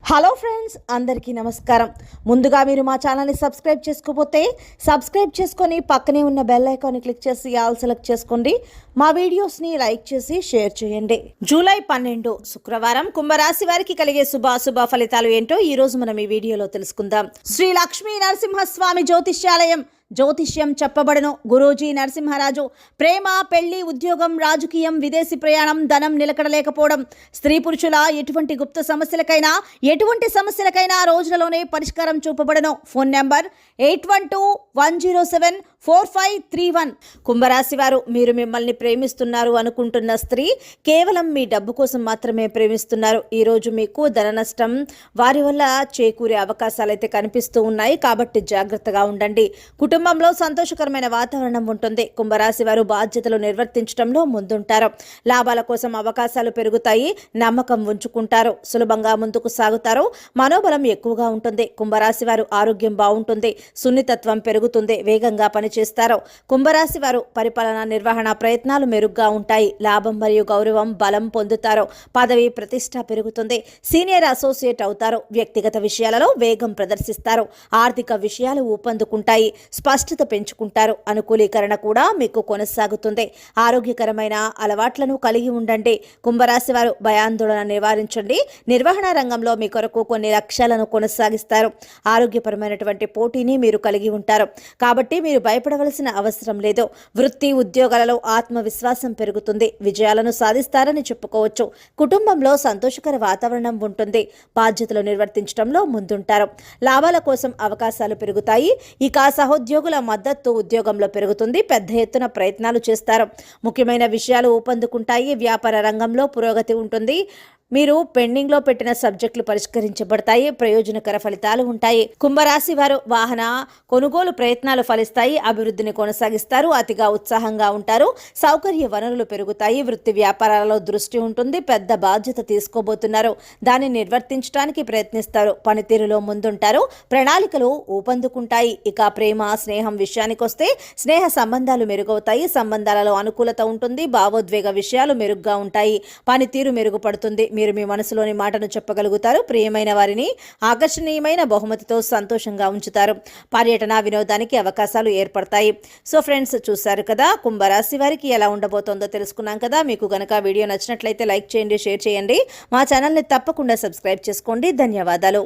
Hello friends, అందరికీ నమస్కారం. ముందుగా మీరు మా ఛానల్ని సబ్స్క్రైబ్ చేసుకోకపోతే సబ్స్క్రైబ్ చేసుకొని పక్కనే ఉన్న బెల్ ఐకాన్ని క్లిక్ చేసి ఆల్ సెలెక్ట్ చేసుకోండి. మా వీడియోస్ని లైక్ చేసి షేర్ చేయండి. జూలై 12 శుక్రవారం కుంభరాశి వారికి కలిగే శుభాశుభ ఫలితాలు ఏంటో ఈ రోజు మనం ఈ వీడియోలో తెలుసుకుందాం. శ్రీ లక్ష్మీ నరసింహస్వామి జ్యోతిష్యాలయం జ్యోతిష్యం చెప్పబడను. గురూజీ నరసింహరాజు. ప్రేమ, పెళ్లి, ఉద్యోగం, రాజకీయం, విదేశీ ప్రయాణం, ధనం నిలకడలేకపోవడం, స్త్రీ పురుషుల ఎటువంటి గుప్త సమస్యలకైనా రోజులలోనే పరిష్కారం చూపబడను. Phone number 8121074531. కుంభరాశి వారు, మీరు మిమ్మల్ని ప్రేమిస్తున్నారు అనుకుంటున్న స్త్రీ కేవలం మీ డబ్బు కోసం మాత్రమే ప్రేమిస్తున్నారు. ఈరోజు మీకు ధన నష్టం వారి వల్ల చేకూరే అవకాశాలైతే కనిపిస్తూ ఉన్నాయి, కాబట్టి జాగ్రత్తగా ఉండండి. కుటుంబంలో సంతోషకరమైన వాతావరణం ఉంటుంది. కుంభరాశి వారు బాధ్యతలు నిర్వర్తించడంలో ముందుంటారు. లాభాల కోసం అవకాశాలు పెరుగుతాయి. నమ్మకం ఉంచుకుంటారు. సులభంగా ముందుకు సాగుతారు. మనోబలం ఎక్కువగా ఉంటుంది. కుంభరాశి వారు ఆరోగ్యం బాగుంటుంది. సున్నితత్వం పెరుగుతుంది. వేగంగా పనిచేస్తారు. కుంభరాశి వారు పరిపాలన నిర్వహణ ప్రయత్నాలు మెరుగ్గా ఉంటాయి. లాభం మరియు గౌరవం బలం పొందుతారు. పదవి ప్రతిష్ట పెరుగుతుంది. సీనియర్ అసోసియేట్ అవుతారు. వ్యక్తిగత విషయాలలో వేగం ప్రదర్శిస్తారు. ఆర్థిక విషయాలు ఊపందుకుంటాయి. స్పష్టత పెంచుకుంటారు. అనుకూలీకరణ కూడా మీకు కొనసాగుతుంది. ఆరోగ్యకరమైన అలవాట్లను కలిగి ఉండండి. కుంభరాశి వారు భయాందోళన నివారించండి. నిర్వహణ రంగంలో మీ కొరకు కొన్ని లక్ష్యాలను కొనసాగిస్తారు. ఆరోగ్యపరమైనటువంటి పోటీని మీరు కలిగి ఉంటారు, కాబట్టి మీరు భయపడవలసిన అవసరం లేదు. వృత్తి ఉద్యోగాలలో ఆత్మవిశ్వాసం పెరుగుతుంది. విజయాలను సాధిస్తారని చెప్పుకోవచ్చు. కుటుంబంలో సంతోషకర వాతావరణం ఉంటుంది. బాధ్యతలు నిర్వర్తించడంలో ముందుంటారు. లాభాల కోసం అవకాశాలు పెరుగుతాయి. ఇక సహోద్యోగుల మద్దతు ఉద్యోగంలో పెరుగుతుంది. పెద్ద ఎత్తున ప్రయత్నాలు చేస్తారు. ముఖ్యమైన విషయాలు ఊపందుకుంటాయి. వ్యాపార రంగంలో పురోగతి ఉంటుంది. మీరు పెండింగ్లో పెట్టిన సబ్జెక్టులు పరిష్కరించబడతాయి. ప్రయోజనకర ఫలితాలు ఉంటాయి. కుంభరాశి వారు వాహన కొనుగోలు ప్రయత్నాలు ఫలిస్తాయి. అభివృద్ధిని కొనసాగిస్తారు. అతిగా ఉత్సాహంగా ఉంటారు. సౌకర్య వనరులు పెరుగుతాయి. వృత్తి వ్యాపారాలలో దృష్టి ఉంటుంది. పెద్ద బాధ్యత తీసుకోబోతున్నారు. దాన్ని నిర్వర్తించడానికి ప్రయత్నిస్తారు. పనితీరులో ముందుంటారు. ప్రణాళికలు ఊపందుకుంటాయి. ఇక ప్రేమ, స్నేహం విషయానికి వస్తే స్నేహ సంబంధాలు మెరుగవుతాయి. సంబంధాలలో అనుకూలత ఉంటుంది. భావోద్వేగ విషయాలు మెరుగ్గా ఉంటాయి. పనితీరు మెరుగుపడుతుంది. మీరు మీ మనసులోని మాటను చెప్పగలుగుతారు. ప్రియమైన వారిని ఆకర్షణీయమైన బహుమతితో సంతోషంగా ఉంచుతారు. పర్యటన, వినోదానికి అవకాశాలు ఏర్పడతాయి. సో ఫ్రెండ్స్, చూశారు కదా కుంభరాశి వారికి ఎలా ఉండబోతోందో తెలుసుకున్నాం కదా. మీకు గనక వీడియో నచ్చినట్లయితే లైక్ చేయండి, షేర్ చేయండి. మా ఛానల్ని తప్పకుండా సబ్స్క్రైబ్ చేసుకోండి. ధన్యవాదాలు.